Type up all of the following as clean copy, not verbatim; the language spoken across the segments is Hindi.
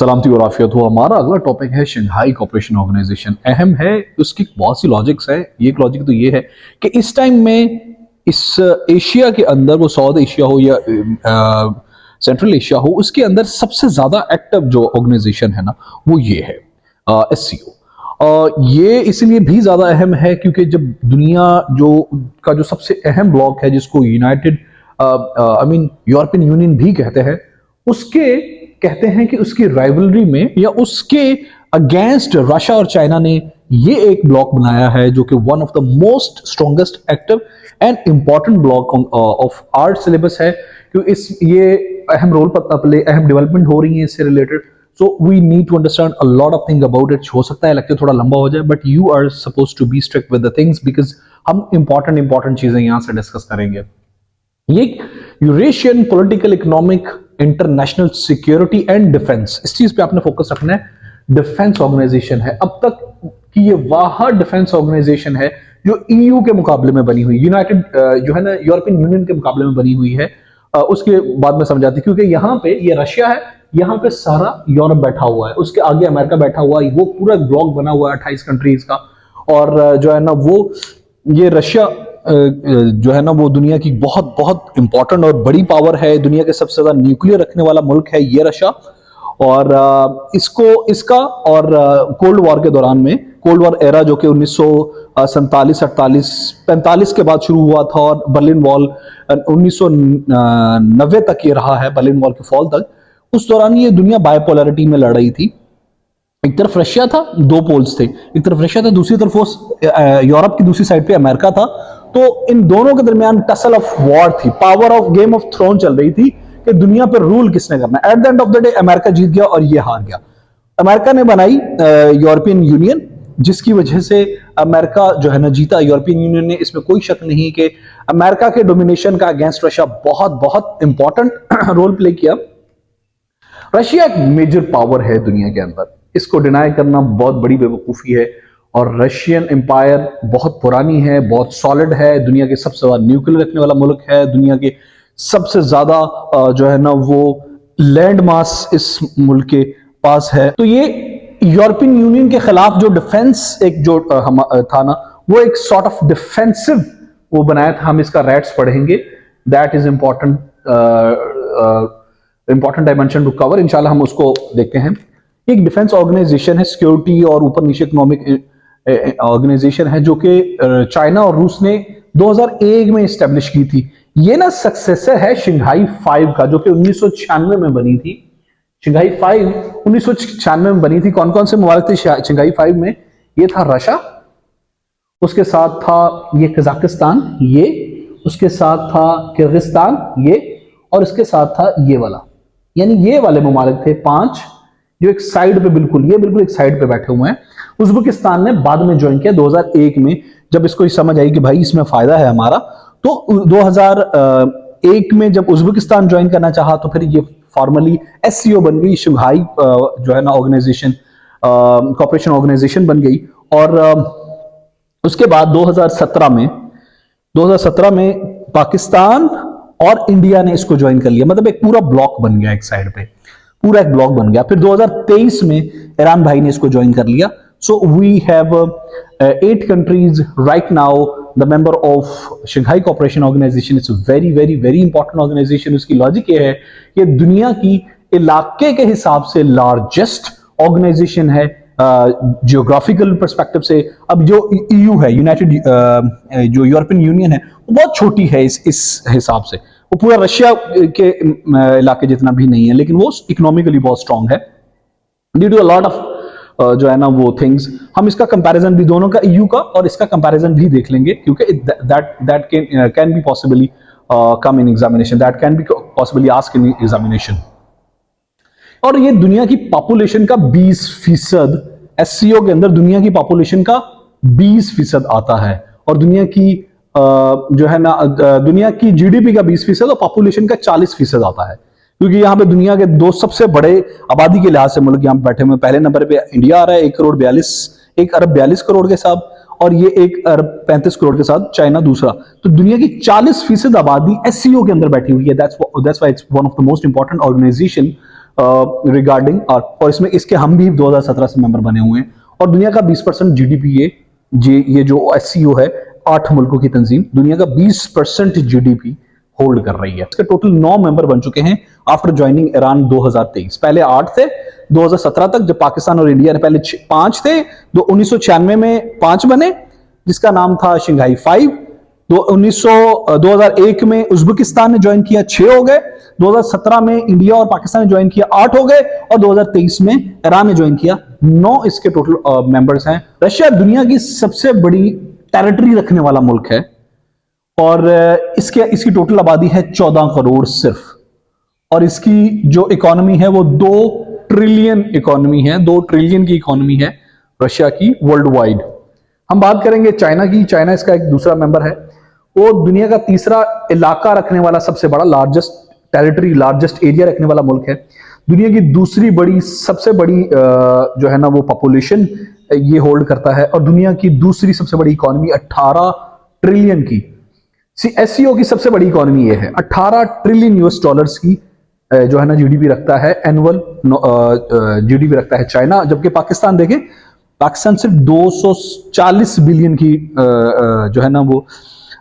सलामती और आफियत हो। हमारा अगला टॉपिक है शंघाई कोऑपरेशन ऑर्गेनाइजेशन। अहम है, उसकी बहुत सी लॉजिक्स है। एक लॉजिक तो ये है कि इस टाइम में इस एशिया के अंदर, वो साउथ एशिया हो या सेंट्रल एशिया हो, उसके अंदर सबसे ज्यादा एक्टिव जो ऑर्गेनाइजेशन है ना, वो ये है SCO। ये इसलिए भी ज्यादा अहम है क्योंकि जब दुनिया जो सबसे अहम ब्लॉक है, जिसको यूनाइटेड यूरोपियन यूनियन भी कहते हैं, उसके कहते हैं कि उसकी राइवलरी में या उसके अगेंस्ट रशिया और चाइना ने ये एक ब्लॉक बनाया है जो कि one of the most strongest active and important block of art syllabus है। क्योंकि ये अहम रोल प्ले, अहम डेवलपमेंट हो रही है इससे related. So we need to understand a lot of thing about it. हो सकता है लेक्चर थोड़ा लंबा हो जाए, but you are suppose to be strict with the things because हम इंपॉर्टेंट चीजें यहां से डिस्कस करेंगे। ये Eurasian political, economic, international security and defence, इस चीज पे आपने फोकस रखना है। डिफेंस ऑर्गेनाइजेशन है, अब तक की ये वाह डिफेंस ऑर्गेनाइजेशन है जो EU के मुकाबले में बनी हुई, यूनाइटेड जो है ना यूरोपियन यूनियन के मुकाबले में बनी हुई है। उसके बाद में समझाती, क्योंकि यहाँ पे ये रशिया है, यहाँ पे सारा यूरोप बैठा हुआ है, उसके आगे अमेरिका बैठा हुआ है, वो पूरा ब्लॉक बना हुआ है 28 कंट्रीज का। और जो है ना वो ये रशिया जो है ना वो दुनिया की बहुत बहुत इंपॉर्टेंट और बड़ी पावर है। दुनिया के सबसे ज्यादा न्यूक्लियर रखने वाला मुल्क है ये रशिया। और इसका और कोल्ड वॉर के दौरान में, कोल्ड वॉर एरा जो कि 1947, 48, 45 के बाद शुरू हुआ था, और बर्लिन वॉल 1990 तक ये रहा है, बर्लिन वॉल के फॉल तक। उस दौरान ये दुनिया बायपोलैरिटी में लड़ रही थी। एक तरफ रशिया था, दो पोल्स थे, एक तरफ रशिया था, दूसरी तरफ यूरोप की दूसरी साइड पे अमेरिका था। तो इन दोनों के दरमियान टसल ऑफ वॉर थी, power of game of throne चल रही थी कि दुनिया पर रूल किसने करना है। At the end of the day America जीत गया और ये हार गया। अमेरिका ने बनाई यूरोपियन यूनियन, जिसकी वजह से अमेरिका जो है ना जीता यूरोपियन यूनियन ने। इसमें कोई शक नहीं कि अमेरिका के डोमिनेशन का अगेंस्ट रशिया बहुत बहुत इंपॉर्टेंट रोल प्ले किया। रशिया एक मेजर पावर है दुनिया के अंदर, इसको डिनाई करना बहुत बड़ी बेवकूफ़ी है। और रशियन एम्पायर बहुत पुरानी है, बहुत सॉलिड है, दुनिया के सबसे ज्यादा न्यूक्लियर रखने वाला मुल्क है, दुनिया के सबसे ज्यादा जो है ना वो लैंड मास इस मुल्क के पास है। तो ये यूरोपियन यूनियन के खिलाफ जो डिफेंस एक जो था ना, वो एक सॉर्ट ऑफ डिफेंसिव वो बनाया था। हम इसका राइट्स पढ़ेंगे, that is important dimension to cover. इंशाल्लाह हम उसको देखते हैं। एक डिफेंस ऑर्गेनाइजेशन है, सिक्योरिटी और ऊपर नीचे इकोनॉमिक ऑर्गेनाइजेशन है, जो कि चाइना और रूस ने 2001 में स्टैब्लिश की थी। ये ना सक्सेसर है शंघाई 5 का, जो कि 1996 में बनी थी। शंघाई 5 1996 में बनी थी। कौन कौन से ममालिक थे शंघाई 5 में? ये था रशिया, उसके साथ था ये कजाकिस्तान, ये उसके साथ था किर्गिस्तान, ये और इसके साथ था ये वाला, यानी ये वाले ममालिक थे 5 जो एक साइड पे बिल्कुल एक साइड पे बैठे हुए हैं। उज्बेकिस्तान ने बाद में ज्वाइन किया 2001 में, जब इसको समझ आई कि भाई इसमें फायदा है हमारा। तो 2001 में जब उज्बेकिस्तान ज्वाइन करना चाहा तो फिर ये फॉर्मली SCO बन गई, शंघाई जो है ना ऑर्गेनाइजेशन, कॉर्पोरेशन ऑर्गेनाइजेशन बन गई। और उसके बाद 2017 में पाकिस्तान और इंडिया ने इसको ज्वाइन कर लिया, मतलब एक पूरा ब्लॉक बन गया, एक साइड पे पूरा एक ब्लॉक बन गया। फिर 2023 में ईरान भाई ने इसको ज्वाइन कर लिया। So we have 8 countries right now the member of Shanghai cooperation organisation. It's very very very important organisation. उसकी लॉजिक ये है कि दुनिया की इलाके के हिसाब से लार्जेस्ट ऑर्गेनाइजेशन है जियोग्राफिकल पर्सपेक्टिव से। अब जो EU है, यूनाइटेड जो यूरोपियन यूनियन है, वो बहुत छोटी है इस हिसाब से। वो पूरा रशिया के इलाके जितना भी नहीं है, लेकिन वो इकोनॉमिकली बहुत स्ट्रांग है due to a lot of जो है ना वो थिंग्स। हम इसका कंपैरिजन भी, दोनों का, EU का और इसका कंपैरिजन भी देख लेंगे, क्योंकि that can be possibly come in examination, that can be possibly ask in examination. और ये दुनिया की पॉपुलेशन का 20%, SCO के अंदर दुनिया की पॉपुलेशन का 20% आता है। और दुनिया की जो है ना दुनिया की GDP का 20% और पॉपुलेशन का 40% आता है। क्योंकि यहाँ पे दुनिया के 2 सबसे बड़े आबादी के लिहाज से मुल्क यहाँ पे बैठे हुए। पहले नंबर पे इंडिया आ रहा है 1 अरब 42 करोड़ के साथ, और ये 1 अरब 35 करोड़ के साथ चाइना दूसरा। तो दुनिया की 40% आबादी SCO के अंदर बैठी हुई है। That's why it's one of the most important organisation regarding, और इसमें इसके हम भी 2017 से मेंबर बने हुए हैं। और दुनिया का 20% जीडीपी ये जो एससीओ है, 8 मुल्कों की तंजीम, दुनिया का 20% जीडीपी होल्ड कर रही है। इसके टोटल 9 मेंबर बन चुके हैं आफ्टर ज्वाइनिंग ईरान 2023। पहले 8 थे 2017 तक, जब पाकिस्तान और इंडिया ने पहले 5 थे, 1996 में 5 बने, जिसका नाम था शंघाई 5। 2001 में उज्बेकिस्तान ने ज्वाइन किया, 6 हो गए। 2017 में इंडिया और पाकिस्तान ने ज्वाइन किया, 8 हो गए। और 2023 में ईरान ने ज्वाइन किया, 9 इसके टोटल मेंबर्स हैं। रशिया दुनिया की सबसे बड़ी टेरिटरी रखने वाला मुल्क है, और इसकी टोटल आबादी है 14 करोड़ सिर्फ, और इसकी जो इकोनॉमी है वो 2 ट्रिलियन इकोनॉमी है, 2 ट्रिलियन की इकोनॉमी है रशिया की वर्ल्ड वाइड। हम बात करेंगे चाइना की। चाइना इसका एक दूसरा मेंबर है। वो दुनिया का तीसरा इलाका रखने वाला सबसे बड़ा, लार्जेस्ट टेरिटरी, लार्जेस्ट एरिया रखने वाला मुल्क है। दुनिया की दूसरी बड़ी, सबसे बड़ी जो है ना वो पॉपुलेशन ये होल्ड करता है, और दुनिया की दूसरी सबसे बड़ी इकोनॉमी 18 ट्रिलियन की। एससीओ की सबसे बड़ी इकोनॉमी ये है, 18 ट्रिलियन यूएस डॉलर्स की जो है ना जीडीपी रखता है, एनुअल जीडीपी रखता है चाइना। जबकि पाकिस्तान देखें, पाकिस्तान सिर्फ 240 बिलियन की जो है ना वो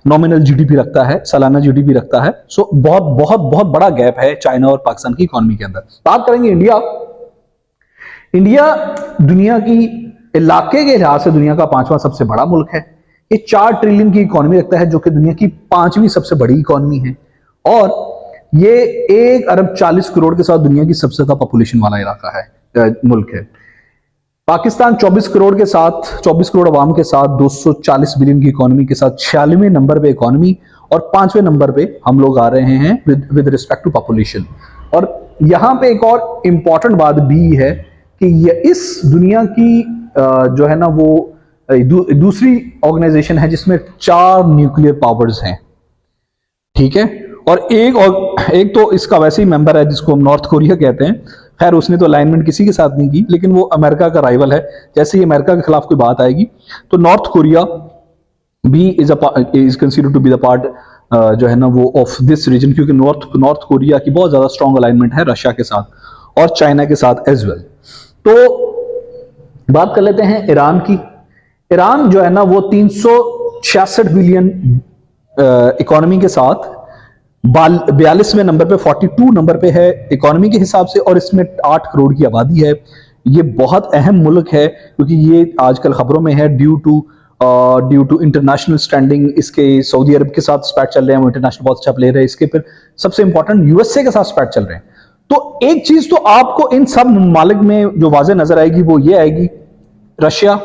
नॉमिनल जीडीपी रखता है, सालाना जीडीपी रखता है। सो बहुत बहुत बहुत बड़ा गैप है चाइना और पाकिस्तान की इकोनॉमी के अंदर। बात करेंगे इंडिया। इंडिया दुनिया की इलाके के लिहाज से दुनिया का 5वां सबसे बड़ा मुल्क है। ये 4 ट्रिलियन की इकोनॉमी रखता है, जो कि दुनिया की 5वीं सबसे बड़ी इकोनॉमी है, और ये 1 अरब 40 करोड़ के साथ दुनिया की सबसे ज्यादा पॉपुलेशन वाला इलाका है, मुल्क है। पाकिस्तान 24 करोड़ के साथ, 24 करोड़ आवाम के साथ, 240 बिलियन की इकोनॉमी के साथ 46वें नंबर पे इकोनॉमी, और 5वें नंबर पे हम लोग आ रहे हैं विद रिस्पेक्ट टू पॉपुलेशन। और यहां पे एक और इंपॉर्टेंट बात भी है कि ये इस दुनिया की जो है ना वो दूसरी ऑर्गेनाइजेशन है जिसमें 4 न्यूक्लियर पावर्स हैं, ठीक है। और एक तो इसका वैसे ही मेंबर है जिसको हम नॉर्थ कोरिया कहते हैं। खैर उसने तो अलाइनमेंट किसी के साथ नहीं की, लेकिन वो अमेरिका का राइवल है। जैसे ही अमेरिका के खिलाफ कोई बात आएगी तो नॉर्थ कोरिया भी is considered to be the part जो है ना वो ऑफ दिस रीजन, क्योंकि नॉर्थ कोरिया की बहुत ज्यादा स्ट्रॉन्ग अलाइनमेंट है रशिया के साथ और चाइना के साथ एज वेल। तो बात कर लेते हैं ईरान की। ईरान जो है ना वो 366 बिलियन इकोनॉमी के साथ 42वें नंबर पे, 42 नंबर पे है इकोनॉमी के हिसाब से, और इसमें 8 करोड़ की आबादी है। ये बहुत अहम मुल्क है क्योंकि ये आजकल खबरों में है ड्यू टू इंटरनेशनल स्टैंडिंग। इसके सऊदी अरब के साथ स्पैट चल रहे हैं, वो इंटरनेशनल बहुत अच्छा प्लेयर है। इसके फिर सबसे इंपॉर्टेंट यूएसए के साथ स्पैट चल रहे हैं। तो एक चीज तो आपको इन सब ममालिक में जो वाज़ेह नजर आएगी वो ये आएगी, रशिया,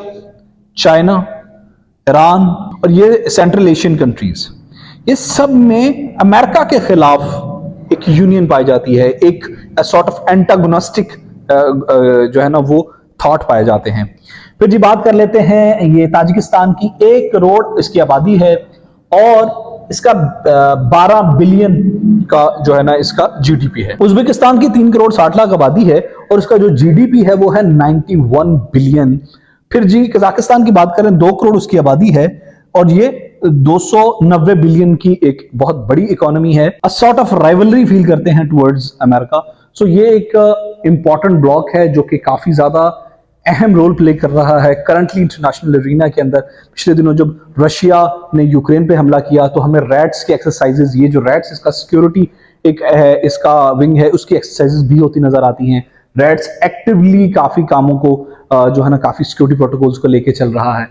चाइना, ईरान और ये सेंट्रल एशियन कंट्रीज, इस सब में अमेरिका के खिलाफ एक यूनियन पाई जाती है, एक सॉर्ट ऑफ एंटागोनिस्टिक जो है ना वो थॉट पाए जाते हैं। फिर जी बात कर लेते हैं ये ताजिकिस्तान की। 1 करोड़ इसकी आबादी है, और इसका 12 बिलियन का जो है ना इसका जीडीपी है। उज्बेकिस्तान की 3 करोड़ 60 लाख आबादी है, और इसका जो जीडीपी है वो है 91 बिलियन। फिर जी कजाकिस्तान की बात करें, 2 करोड़ उसकी आबादी है, और ये 290 बिलियन की एक बहुत बड़ी इकोनॉमी है। A sort of rivalry feel करते हैं टुवर्ड्स अमेरिका। सो ये एक इंपॉर्टेंट ब्लॉक है जो कि काफी ज्यादा अहम रोल प्ले कर रहा है करंटली इंटरनेशनल एरिना के अंदर। पिछले दिनों जब रशिया ने यूक्रेन पे हमला किया तो हमें रैट्स के एक्सरसाइजेज, ये जो रैट्स इसका सिक्योरिटी एक है, इसका विंग है, उसकी एक्सरसाइजेज भी होती नजर आती हैं। रैट्स एक्टिवली काफी कामों को जो है ना काफी सिक्योरिटी प्रोटोकॉल्स को लेके चल रहा है।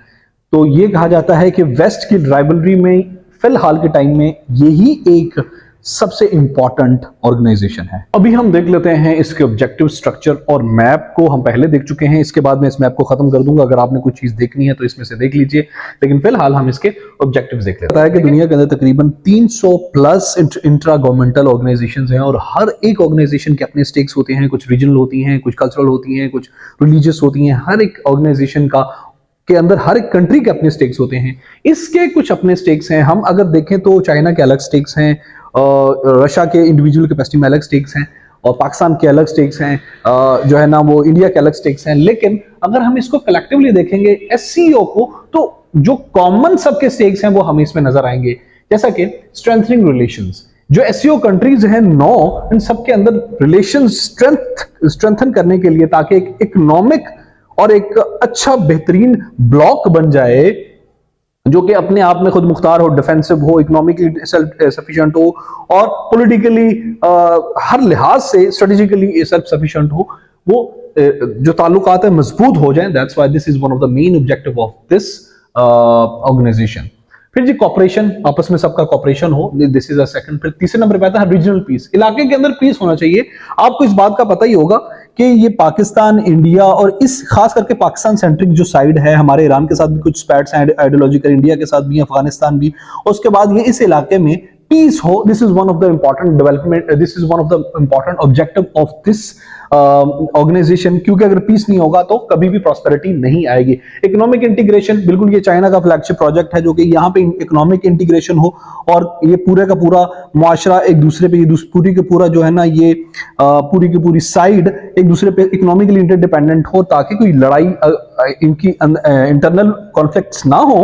तो ये कहा जाता है कि वेस्ट की राइवलरी में फिलहाल के टाइम में यही एक सबसे इंपॉर्टेंट ऑर्गेनाइजेशन है। अभी हम देख लेते हैं इसके ऑब्जेक्टिव स्ट्रक्चर और मैप को। हम पहले देख चुके हैं, इसके बाद मैं इस मैप को खत्म कर दूंगा। अगर आपने कोई चीज देखनी है तो इसमें से देख लीजिए, लेकिन फिलहाल हम इसके ऑब्जेक्टिव्स देख लेते हैं। कि दुनिया के अंदर तकरीबन 300 प्लस इंट्रा गवर्नमेंटल ऑर्गेनाइजेशंस हैं, और हर एक ऑर्गेनाइजेशन के अपने स्टेक्स होते हैं। कुछ रीजनल होती हैं, कुछ कल्चरल होती हैं, कुछ रिलीजियस होती हैं। हर एक ऑर्गेनाइजेशन के अंदर हर एक कंट्री के अपने स्टेक्स होते हैं। इसके कुछ अपने स्टेक्स हैं। हम अगर देखें तो चाइना के अलग स्टेक्स हैं, रशिया के इंडिविजुअल कैपेसिटी में अलग स्टेक्स हैं, और पाकिस्तान के अलग स्टेक्स हैं, जो है ना वो इंडिया के अलग स्टेक्स हैं। लेकिन अगर हम इसको कलेक्टिवली देखेंगे एससीओ को, तो जो कॉमन सबके स्टेक्स हैं वो हमें इसमें नजर आएंगे, जैसा कि स्ट्रेंथनिंग रिलेशंस। जो एससीओ कंट्रीज हैं 9, इन सबके अंदर रिलेशन स्ट्रेंथन करने के लिए, ताकि एक इकोनॉमिक और एक अच्छा बेहतरीन ब्लॉक बन जाए जो कि अपने आप में खुद मुख्तार हो, डिफेंसिव हो, इकोनॉमिकली सेल्फ सफिशिएंट हो और पॉलिटिकली हर लिहाज से स्ट्रेटेजिकली सेल्फ सफिशिएंट हो, वो जो ताल्लुकात है मजबूत हो जाएं। That's why this is one of the main objective of this organisation. फिर जी कॉपरेशन, आपस में सबका कॉपरेशन हो, दिस इज अ सेकंड। फिर तीसरे नंबर पे आता है रीजनल पीस, इलाके के अंदर पीस होना चाहिए। आपको इस बात का पता ही होगा कि ये पाकिस्तान, इंडिया और इस खास करके पाकिस्तान सेंट्रिक जो साइड है, हमारे ईरान के साथ भी कुछ स्पैट्स हैं आइडियोलॉजिकल, इंडिया के साथ भी, अफगानिस्तान भी, उसके बाद ये इस इलाके में पीस हो। This is one of the important development, this is one of the important objective of this organisation, क्योंकि अगर पीस नहीं होगा तो कभी भी प्रॉस्पेरिटी नहीं आएगी। इकोनॉमिक इंटीग्रेशन, बिल्कुल ये चाइना का फ्लैगशिप प्रोजेक्ट है जो कि यहाँ पे इकोनॉमिक इंटीग्रेशन हो और ये पूरे का पूरा मुआशरा एक दूसरे पे, पूरी के पूरा जो है ना, ये पूरी की पूरी साइड एक दूसरे पे इकोनॉमिकली इंटरडिपेंडेंट हो, ताकि कोई लड़ाई इनकी इंटरनल कॉन्फ्लिक्ट्स ना हो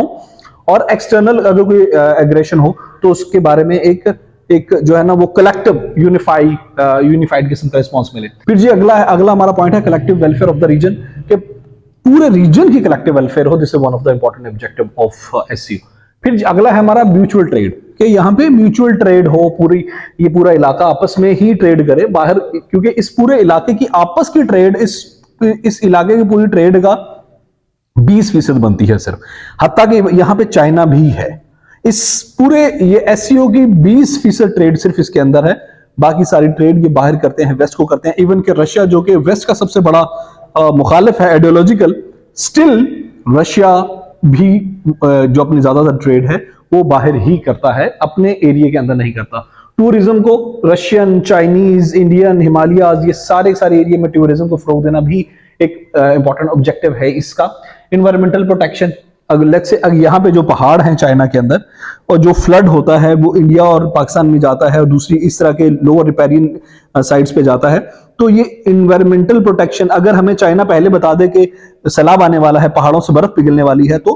और एक्सटर्नल अगर कोई एग्रेशन हो तो उसके बारे में एक जो है ना वो कलेक्टिव यूनिफाइड किस्म का रिस्पॉन्स मिले। फिर जी अगला हमारा पॉइंट है collective welfare of the region, के पूरे रीजन की कलेक्टिव वेलफेयर हो। This is one of the important objective of SCO. फिर जी अगला है हमारा म्यूचुअल ट्रेड, कि यहाँ पे म्यूचुअल ट्रेड हो, ये पूरा इलाका आपस में ही ट्रेड करे बाहर, क्योंकि इस पूरे इलाके की आपस की ट्रेड, इस इलाके की पूरी ट्रेड का 20% बनती है सिर्फ, हत्ता कि यहां पे चाइना भी है। इस पूरे ये एससीओ की 20% ट्रेड सिर्फ इसके अंदर है, बाकी सारी ट्रेड ये बाहर करते हैं, वेस्ट को करते हैं। इवन कि रशिया जो कि वेस्ट का सबसे बड़ा मुखालिफ है आइडियोलॉजिकल, स्टिल रशिया भी जो अपनी ज्यादातर ट्रेड है वो बाहर ही करता है, अपने एरिया के अंदर नहीं करता। टूरिज्म को रशियन, चाइनीज, इंडियन, हिमालयाज, ये सारे एरिया में टूरिज्म को फरोग देना भी एक इंपॉर्टेंट ऑब्जेक्टिव है इसका। इन्वायरमेंटल प्रोटेक्शन, अगर लेट्स से अगर यहाँ पे जो पहाड़ हैं चाइना के अंदर और जो फ्लड होता है वो इंडिया और पाकिस्तान में जाता है और दूसरी इस तरह के लोअर रिपेरियन साइड्स पे जाता है, तो ये इन्वायरमेंटल प्रोटेक्शन, अगर हमें चाइना पहले बता दे कि सैलाब आने वाला है, पहाड़ों से बर्फ पिघलने वाली है, तो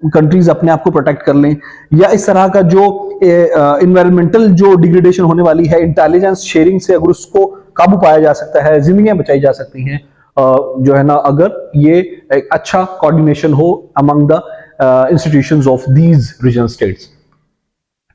कंट्रीज अपने आप को प्रोटेक्ट कर लें। या इस तरह का जो इन्वायरमेंटल जो डिग्रेडेशन होने वाली है, इंटेलिजेंस शेयरिंग से अगर उसको काबू पाया जा सकता है, जिंदगियां बचाई जा सकती हैं, जो है ना, अगर ये एक अच्छा कोऑर्डिनेशन हो among the institutions of these regional states.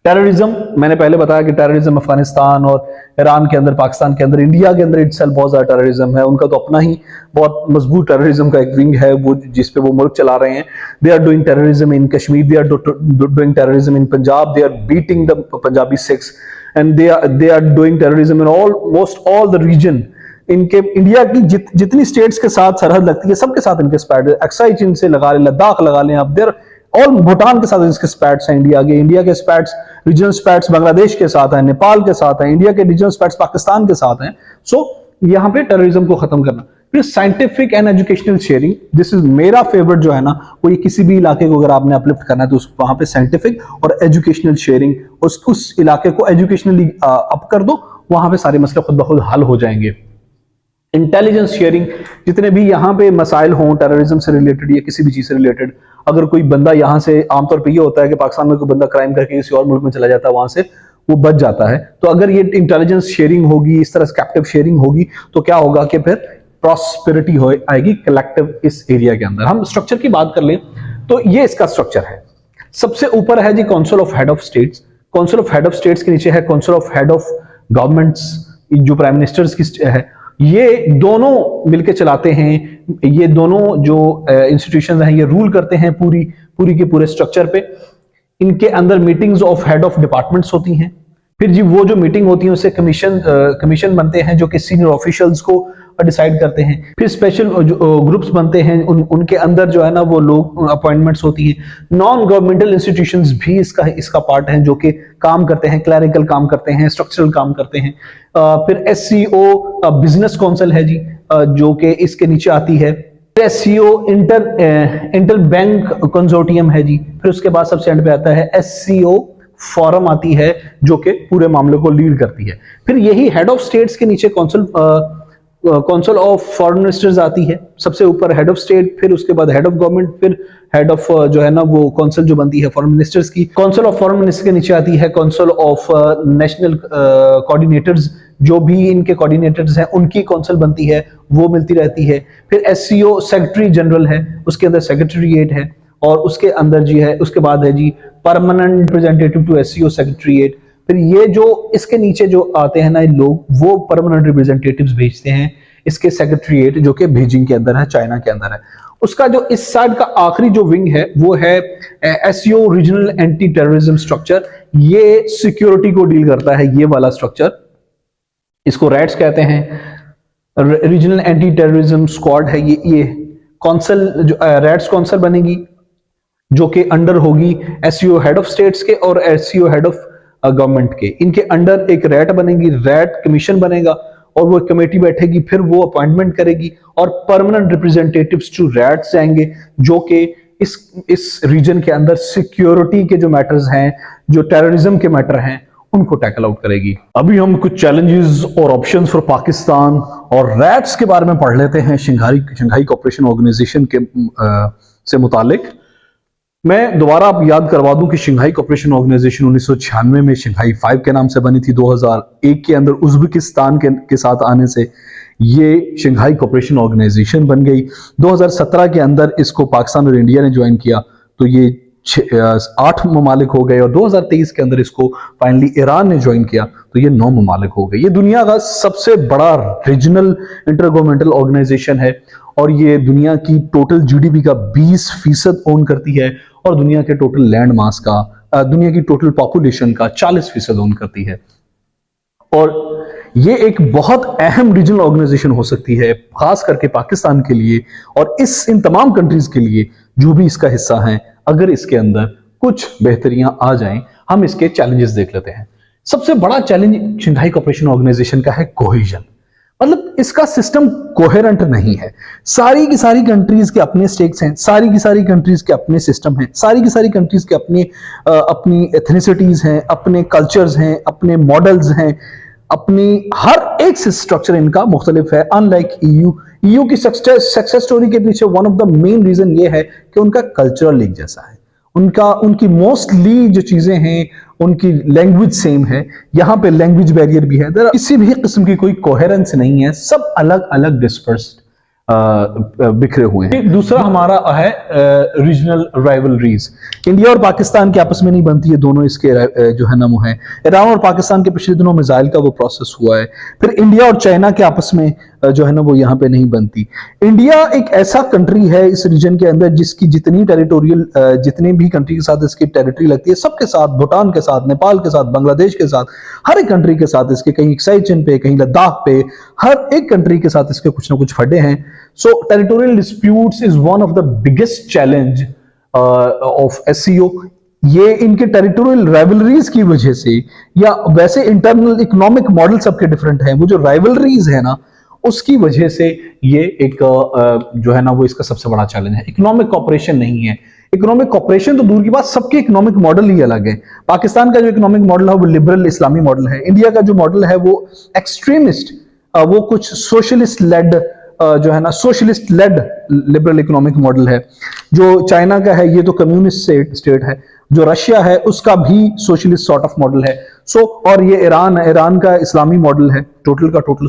Terrorism, मैंने पहले बताया कि टेररिज्म अफगानिस्तान और ईरान के अंदर, पाकिस्तान के अंदर, इंडिया के अंदर इटसेल्फ बहुत ज्यादा टेररिज्म है। उनका तो अपना ही बहुत मजबूत टेररिज्म का एक विंग है वो, जिस पे वो मुल्क चला रहे हैं। They are doing terrorism in Kashmir, they are doing terrorism in Punjab, they are beating the Punjabi Sikhs, and they are doing terrorism in almost all the region. इनके इंडिया की जितनी स्टेट्स के साथ सरहद लगती है सबके साथ इनके स्पैट, एक्साई चीन से लगा लें, लद्दाख लगा लें, अब देर ऑल भूटान के साथ इसके स्पैट्स हैं। इंडिया के स्पैट्स, रीजनल स्पैट्स बांग्लादेश के साथ हैं, नेपाल के साथ हैं, इंडिया के रीजनल स्पैट्स पाकिस्तान के साथ हैं। सो यहाँ पे टेररिज्म को खत्म करना। फिर scientific and educational sharing, this is मेरा फेवरेट जो है ना, वो ये किसी भी इलाके को अगर आपने अपलिफ्ट करना है तो वहां पे साइंटिफिक और एजुकेशनल शेयरिंग, उस इलाके को एजुकेशनली अप कर दो, वहां पे सारे मसले खुद ब खुद हल हो जाएंगे। इंटेलिजेंस शेयरिंग, जितने भी यहाँ पे मसाइल हों टेररिज्म से रिलेटेड या किसी भी चीज से रिलेटेड, अगर कोई बंदा यहाँ से, आमतौर पे ये होता है कि पाकिस्तान में कोई बंदा क्राइम करके किसी और मुल्क में चला जाता है, वहां से वो बच जाता है, तो अगर ये इंटेलिजेंस शेयरिंग होगी, इस तरह से कैप्टिव शेयरिंग होगी, तो क्या होगा कि फिर प्रॉस्पेरिटी हो आएगी कलेक्टिव इस एरिया के अंदर। हम स्ट्रक्चर की बात कर लें तो ये इसका स्ट्रक्चर है। सबसे ऊपर है जी council of head of states. Council of head of states के नीचे है council of head of governments, जो प्राइम मिनिस्टर्स की है। ये दोनों मिलके चलाते हैं, ये दोनों जो इंस्टीट्यूशंस हैं ये रूल करते हैं पूरी के पूरे स्ट्रक्चर पे। इनके अंदर meetings of head of departments होती हैं। फिर जी वो जो मीटिंग होती है उससे कमीशन बनते हैं जो कि सीनियर ऑफिशियल्स को डिसाइड करते हैं। फिर स्पेशल ग्रुप्स बनते हैं, उनके अंदर जो है ना वो लोग अपॉइंटमेंट्स होती हैं। नॉन गवर्नमेंटल इंस्टीट्यूशंस भी इसका पार्ट हैं जो कि काम करते हैं, क्लैरिकल काम करते हैं, स्ट्रक्चरल काम करते हैं। फिर एससीओ बिजनेस काउंसिल है जी, जो कि इसके नीचे आती है। एससीओ इंटर बैंक कंसोर्टियम है जी। फिर उसके बाद सबसे एंड पे आता है एससीओ फोरम आती है जो कि पूरे मामले को लीड करती है। फिर यही हेड ऑफ स्टेट्स के नीचे council council of foreign ministers आती है, सबसे ऊपर हेड ऑफ स्टेट, फिर उसके बाद हेड ऑफ गवर्नमेंट, फिर हेड ऑफ जो है ना वो काउंसिल जो बनती है फॉरेन मिनिस्टर्स की। काउंसिल ऑफ फॉरेन मिनिस्टर के नीचे आती है काउंसिल ऑफ नेशनल कोऑर्डिनेटर्स, जो भी इनके कोऑर्डिनेटर्स हैं उनकी काउंसिल बनती है, वो मिलती रहती है। फिर एससीओ सेक्रेटरी जनरल है, उसके अंदर सेक्रेटरीट है, और उसके अंदर जी है, उसके बाद है जी permanent representative to SCO secretariat. फिर ये जो इसके नीचे जो आते हैं ना लोग, वो परमानेंट रिप्रेजेंटेटिव्स भेजते हैं इसके सेक्रेटरीट, जो कि बीजिंग के अंदर है, चाइना के अंदर है। उसका जो इस साइड का आखिरी जो विंग है वो है SCO regional anti terrorism structure. ये सिक्योरिटी को डील करता है, ये वाला स्ट्रक्चर, इसको रैट्स कहते हैं, रीजनल एंटी टेररिज्म स्क्वाड है ये काउंसिल, जो रैट्स काउंसिल बनेगी, जो कि अंडर होगी एससीओ हेड ऑफ स्टेट्स के और एससीओ हेड ऑफ गवर्नमेंट के। इनके अंडर एक रैट बनेगी, रैट कमीशन बनेगा, और वो कमेटी बैठेगी, फिर वो अपॉइंटमेंट करेगी, और परमानेंट रिप्रेजेंटेटिव्स टू रैट्स जाएंगे, जो कि इस रीजन के अंदर सिक्योरिटी के जो मैटर्स हैं, जो टेररिज्म के मैटर हैं, उनको टैकल आउट करेगी। अभी हम कुछ चैलेंजेस और ऑप्शंस फॉर पाकिस्तान और रैट्स के बारे में पढ़ लेते हैं शंघाई कोऑपरेशन ऑर्गेनाइजेशन के से मुतालिक। मैं दोबारा आप याद करवा दूं कि शंघाई कोऑपरेशन ऑर्गेनाइजेशन 1996 में शंघाई 5 के नाम से बनी थी। 2001 के अंदर उज्बेकिस्तान के साथ आने से ये शंघाई कोऑपरेशन ऑर्गेनाइजेशन बन गई। 2017 के अंदर इसको पाकिस्तान और इंडिया ने ज्वाइन किया, तो ये 8 ममालिक हो गए, और 2023 के अंदर इसको फाइनली ईरान ने ज्वाइन किया, तो ये 9 ममालिक हो गए। ये दुनिया का सबसे बड़ा रीजनल इंटरगवर्नमेंटल ऑर्गेनाइजेशन है, और ये दुनिया की टोटल जीडीपी का 20% ओन करती है, और दुनिया के टोटल लैंड मास का, दुनिया की टोटल पॉपुलेशन का 40% ओन करती है। और ये एक बहुत अहम रीजनल ऑर्गेनाइजेशन हो सकती है, खास करके पाकिस्तान के लिए, और इन तमाम कंट्रीज के लिए जो भी इसका हिस्सा हैं, अगर इसके अंदर कुछ बेहतरियां आ जाएं। हम इसके चैलेंजेस देख लेते हैं। सबसे बड़ा चैलेंज शंघाई कोऑपरेशन ऑर्गेनाइजेशन का है कोहेजन, मतलब इसका सिस्टम कोहेरेंट नहीं है। सारी की सारी कंट्रीज के अपने स्टेक्स हैं, सारी की सारी कंट्रीज के अपने सिस्टम हैं, सारी की सारी कंट्रीज के अपनी एथनिसिटीज हैं, अपने कल्चर्स हैं, अपने मॉडल्स हैं, अपनी हर एक स्ट्रक्चर इनका मुख्तलिफ है। अनलाइक ईयू की सक्सेस स्टोरी के पीछे one of the main reason ये है कि उनका कल्चरल लिंक जैसा है, उनकी मोस्टली जो चीजें हैं, उनकी लैंग्वेज सेम है। यहाँ पे लैंग्वेज बैरियर भी है, किसी भी किस्म की कोई कोहेरेंस नहीं है, सब अलग अलग डिस्पर्स्ड बिखरे हुए हैं। दूसरा हमारा है रीजनल राइवलरीज। इंडिया और पाकिस्तान के आपस में नहीं बनती है, दोनों इसके जो है ना वो है। ईरान और पाकिस्तान के पिछले दिनों मिसाइल का वो प्रोसेस हुआ है। फिर इंडिया और चाइना के आपस में जो है ना वो यहाँ पे नहीं बनती। इंडिया एक ऐसा कंट्री है इस रीजन के अंदर जिसकी जितनी टेरिटोरियल जितनी भी कंट्री के साथ इसकी टेरिटरी लगती है, सबके साथ, भूटान के साथ, नेपाल के साथ, बांग्लादेश के साथ, हर एक कंट्री के साथ इसके, कहीं साइचिन पे, कहीं लद्दाख पे, हर एक कंट्री के साथ इसके कुछ ना कुछ फड्डे हैं। So territorial disputes is one of the biggest challenge of SCO। ये इनके टेरिटोरियल राइवलरीज की वजह से, या वैसे इंटरनल इकोनॉमिक मॉडल सबके डिफरेंट हैं, वो जो राइवलरीज है ना उसकी वजह से ये एक जो है ना वो इसका सबसे बड़ा चैलेंज है। इकोनॉमिक कॉपरेशन नहीं है। इकोनॉमिक कॉपरेशन तो दूर की बात, सबके इकोनॉमिक मॉडल ही अलग है। पाकिस्तान का जो इकोनॉमिक मॉडल है वो लिबरल इस्लामी मॉडल है। इंडिया का जो मॉडल है वो एक्सट्रीमिस्ट, वो कुछ सोशलिस्ट लेड जो है ना socialist led liberal economic model है। जो चाइना का है ये तो कम्युनिस्ट स्टेट है। जो रशिया है उसका भी सोशलिस्ट सॉर्ट ऑफ मॉडल है। और ये ईरान का इस्लामी मॉडल है टोटल का टोटल।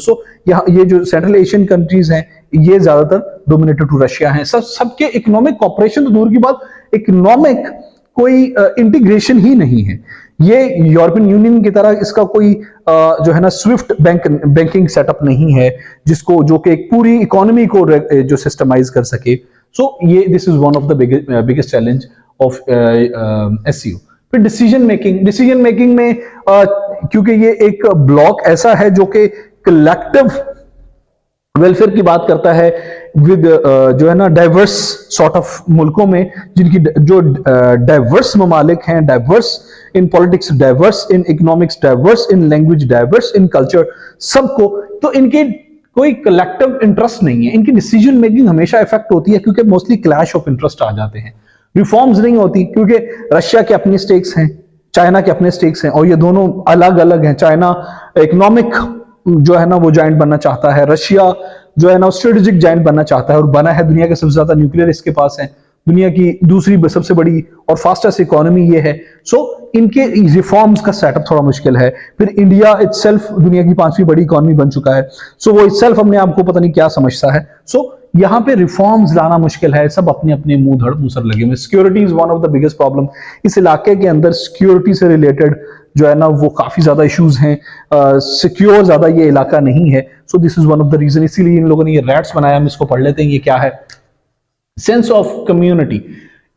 यहाँ ये जो सेंट्रल एशियन कंट्रीज हैं ये ज्यादातर डोमिनेटेड टू रशिया हैं। सबके इकोनॉमिक कॉपरेशन तो दूर की बात, इकोनॉमिक कोई इंटीग्रेशन ही नहीं है। ये यूरोपियन यूनियन की तरह इसका कोई जो है ना स्विफ्ट बैंकिंग सेटअप नहीं है जिसको जो कि एक पूरी इकोनॉमी को जो सिस्टमाइज कर सके। ये this is one of the biggest challenge of SCO. फिर डिसीजन मेकिंग में क्योंकि ये एक ब्लॉक ऐसा है जो कि कलेक्टिव वेलफेयर की बात करता है विद जो है ना डाइवर्स सॉर्ट ऑफ मुल्कों में, जिनकी जो डाइवर्स ममालिक हैं, diverse in politics, diverse in economics, diverse in language, diverse in culture, सबको, तो इनके कोई कलेक्टिव इंटरेस्ट नहीं है। इनकी डिसीजन मेकिंग हमेशा इफेक्ट होती है क्योंकि मोस्टली क्लैश ऑफ इंटरेस्ट आ जाते हैं। रिफॉर्म्स नहीं होती क्योंकि रशिया के अपने स्टेक्स हैं, चाइना के अपने स्टेक्स हैं, और ये दोनों अलग अलग हैं। चाइना इकोनॉमिक जो है ना वो जायंट बनना चाहता है, रशिया जो है ना स्ट्रेटेजिक जायंट बनना चाहता है और बना है, दुनिया के सबसे ज्यादा न्यूक्लियर इसके पास है, दुनिया की दूसरी सबसे बड़ी और फास्टेस्ट इकोनॉमी ये है। सो इनके रिफॉर्म्स का सेटअप थोड़ा मुश्किल है। फिर इंडिया इटसेल्फ दुनिया की 5वीं बड़ी इकोनॉमी बन चुका है, सो वो इटसेल्फ अपने आप को पता नहीं क्या समझता है। सो यहाँ पे रिफॉर्म्स लाना मुश्किल है, सब अपने अपने मुंह धड़ मुसर लगे हुए। Security is one of the biggest problem. इस इलाके के अंदर सिक्योरिटी से रिलेटेड जो है ना वो काफी ज्यादा इश्यूज हैं, सिक्योर ज्यादा ये इलाका नहीं है। So this is one of the reason, इसीलिए इन लोगों ने ये रैट्स बनाया। हम इसको पढ़ लेते हैं, ये क्या है। सेंस ऑफ कम्युनिटी,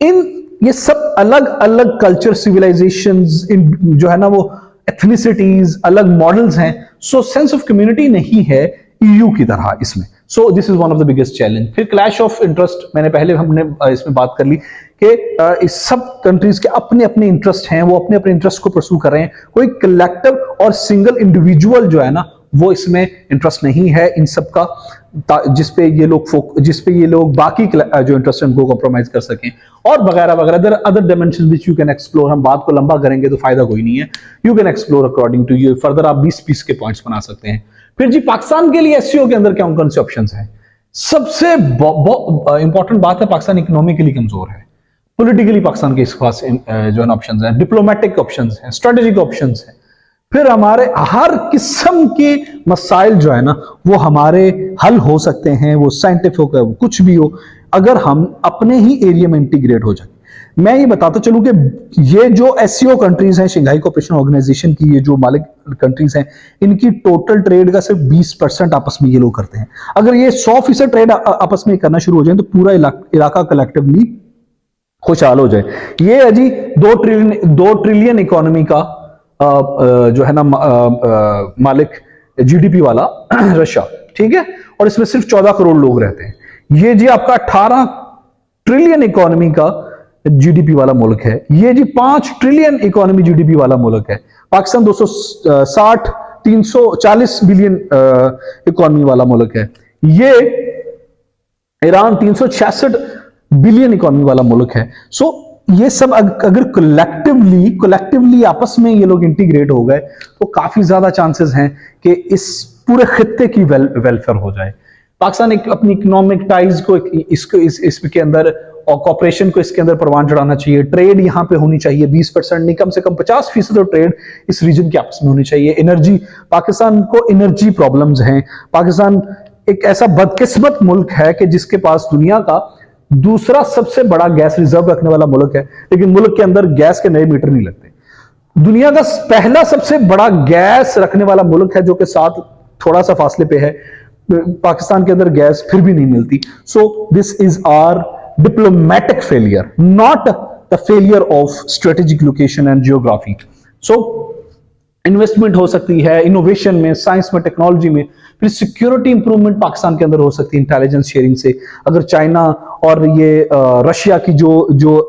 इन ये सब अलग अलग कल्चर, सिविलाइजेशंस, इन जो है ना वो एथनिसिटीज, अलग मॉडल्स हैं। सो सेंस ऑफ कम्युनिटी नहीं है ईयू की तरह इसमें। सो this is one of the biggest challenge. फिर क्लैश ऑफ इंटरेस्ट, मैंने पहले हमने इसमें बात कर ली कि इस सब कंट्रीज के अपने अपने इंटरेस्ट हैं, वो अपने अपने इंटरेस्ट को परस्यू कर रहे हैं। कोई कलेक्टिव और सिंगल इंडिविजुअल जो है ना वो इसमें इंटरेस्ट नहीं है इन सब का, जिसपे ये लोग बाकी जो इंटरेस्ट है उनको कॉम्प्रोमाइज कर सकें, और वगैरह वगैरह। There other dimensions which you can explore. हम बात को लंबा करेंगे तो फायदा कोई नहीं है। You can explore according to you, further आप 20 के पॉइंट्स बना सकते हैं। फिर जी पाकिस्तान के लिए एससीओ के अंदर कौन कौन से ऑप्शन है। सबसे इंपॉर्टेंट बात है, पाकिस्तान इकोनॉमिकली कमजोर है। पॉलिटिकली पाकिस्तान के पास जो है ऑप्शंस हैं, डिप्लोमेटिक ऑप्शंस हैं, स्ट्रेटेजिक ऑप्शंस हैं। फिर हमारे हर किस्म के मसाइल जो है ना वो हमारे हल हो सकते हैं, वो साइंटिफिक है, कुछ भी हो, अगर हम अपने ही एरिया में इंटीग्रेट हो जाए। मैं ये बताता चलूं कि ये जो एससीओ कंट्रीज हैं, शंघाई कोऑपरेशन ऑर्गेनाइजेशन की ये जो मालिक कंट्रीज हैं, इनकी टोटल ट्रेड का सिर्फ 20% आपस में ये लोग करते हैं। अगर ये 100% ट्रेड आपस में करना शुरू हो जाए तो पूरा इलाका कलेक्टिवली खुशहाल हो जाए। ये है जी 2 ट्रिलियन इकोनॉमी का जो है ना मालिक जीडीपी वाला रशिया, ठीक है, और इसमें सिर्फ 14 करोड़ लोग रहते हैं। ये जी आपका 18 ट्रिलियन इकोनॉमी का जीडीपी वाला मुल्क है। ये जी 5 ट्रिलियन इकोनॉमी जीडीपी वाला मुल्क है। पाकिस्तान 340 बिलियन इकोनॉमी वाला मुल्क है। ये ईरान 366 बिलियन इकोनॉमी वाला मुल्क है। सो ये सब अगर कलेक्टिवली आपस में ये लोग इंटीग्रेट हो गए तो काफी ज्यादा चांसेस हैं कि इस पूरे खित्ते की वेलफेयर हो जाए। पाकिस्तान एक अपनी इकोनॉमिक टाइज को इसके अंदर और कॉपरेशन को इसके अंदर परवान चढ़ाना चाहिए। ट्रेड यहाँ पे होनी चाहिए 20% नहीं, कम से कम 50% तो ट्रेड इस रीजन की आपस में होनी चाहिए। एनर्जी, पाकिस्तान को एनर्जी प्रॉब्लम्स हैं। पाकिस्तान एक ऐसा बदकिस्मत मुल्क है कि जिसके पास दुनिया का दूसरा सबसे बड़ा गैस रिजर्व रखने वाला मुल्क है, लेकिन मुल्क के अंदर गैस के नए मीटर नहीं लगते। दुनिया का पहला सबसे बड़ा गैस रखने वाला मुल्क है जो कि साथ थोड़ा सा फासले पे है, पाकिस्तान के अंदर गैस फिर भी नहीं मिलती। So this is our diplomatic failure, not the failure of strategic location and geography. So investment हो सकती है इनोवेशन में, साइंस में, टेक्नोलॉजी में। फिर सिक्योरिटी इंप्रूवमेंट पाकिस्तान के अंदर हो सकती है इंटेलिजेंस शेयरिंग से। अगर चाइना और ये रशिया की जो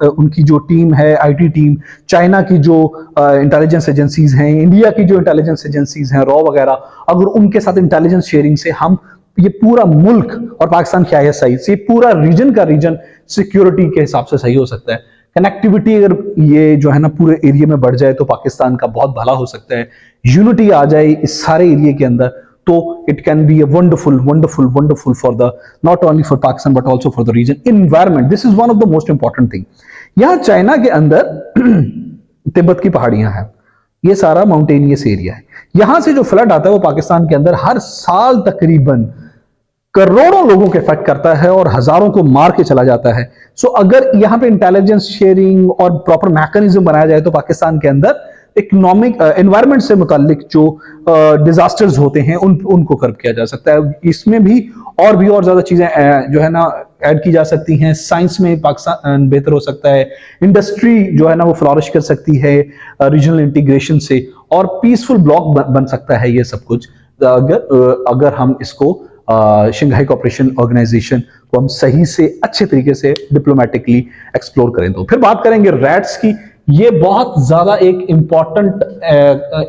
उनकी जो टीम है, आईटी टीम, चाइना की जो इंटेलिजेंस एजेंसीज हैं, इंडिया की जो इंटेलिजेंस एजेंसीज हैं, रॉ वगैरह, अगर उनके साथ इंटेलिजेंस शेयरिंग से हम ये पूरा मुल्क और पाकिस्तान की आईएसआई से पूरा रीजन का रीजन सिक्योरिटी के हिसाब से सही हो सकता है। कनेक्टिविटी अगर ये जो है ना पूरे एरिया में बढ़ जाए तो पाकिस्तान का बहुत भला हो सकता है। यूनिटी आ जाए इस सारे एरिया के अंदर तो it can be a wonderful for the not only for Pakistan but also for the region. Environment, this is one of the most important thing. यहाँ चाइना के अंदर तिब्बत की पहाड़ियां हैं, ये सारा माउंटेनियस एरिया है। यहां से जो फ्लड आता है वो पाकिस्तान के अंदर हर साल तकरीबन करोड़ों लोगों के इफेक्ट करता है और हजारों को मार के चला जाता है। सो अगर यहाँ पे इंटेलिजेंस शेयरिंग और प्रॉपर मैकेनिज्म बनाया जाए तो पाकिस्तान के अंदर इकोनॉमिक एनवायरनमेंट से मुतालिक जो डिजास्टर्स होते हैं उनको कर्व किया जा सकता है। इसमें भी और ज्यादा चीजें जो है ना ऐड की जा सकती हैं। साइंस में पाकिस्तान बेहतर हो सकता है, इंडस्ट्री जो है ना वो फ्लॉरिश कर सकती है रीजनल इंटीग्रेशन से, और पीसफुल ब्लॉक बन सकता है ये सब कुछ अगर हम इसको शंघाई कोऑपरेशन ऑर्गेनाइजेशन को हम सही से अच्छे तरीके से डिप्लोमेटिकली एक्सप्लोर करें। तो फिर बात करेंगे रैट्स की। ये बहुत ज्यादा एक इंपॉर्टेंट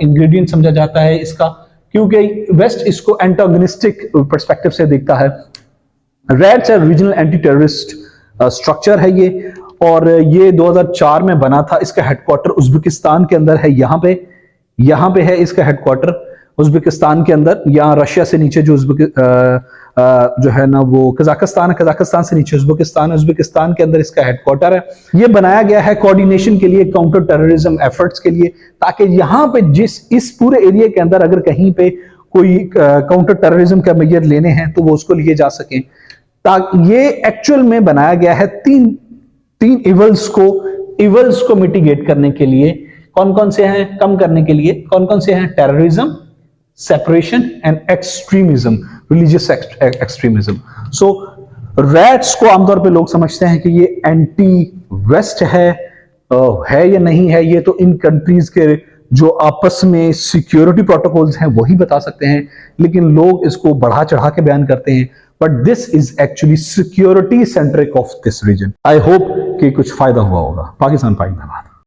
इंग्रेडिएंट समझा जाता है इसका, क्योंकि वेस्ट इसको एंटागोनिस्टिक पर्सपेक्टिव से देखता है। रैट्स है रीजनल एंटी टेररिस्ट स्ट्रक्चर है ये, और ये 2004 में बना था। इसका हेडक्वार्टर उज्बेकिस्तान के अंदर है, यहाँ पे है इसका हेडक्वार्टर। उज्बेकिस्तान के अंदर, या रशिया से नीचे जो जो है ना वो कजाकिस्तान है, कजाकिस्तान से नीचे उज्बेकिस्तान है, उज्बेकिस्तान के अंदर इसका हेडक्वार्टर है। ये बनाया गया है कोऑर्डिनेशन के लिए, काउंटर टेररिज्म एफर्ट्स के लिए, ताकि यहां पे इस पूरे एरिया के अंदर अगर कहीं पे कोई काउंटर टेररिज्म का मेजर लेने हैं तो वो उसको लिए जा सकें। ये एक्चुअल में बनाया गया है तीन इवल्स को मिटिगेट करने के लिए। कौन कौन से हैं? कम करने के लिए कौन कौन से हैं? Terrorism, separation and extremism, religious extremism. So rats को आमतौर पे लोग समझते हैं कि ये एंटी वेस्ट है या नहीं है, ये तो इन कंट्रीज के जो आपस में सिक्योरिटी प्रोटोकॉल्स हैं वही बता सकते हैं, लेकिन लोग इसको बढ़ा चढ़ा के बयान करते हैं। But this is actually security centric of this region. I hope कि कुछ फायदा हुआ होगा। पाकिस्तान पाकिस्तान।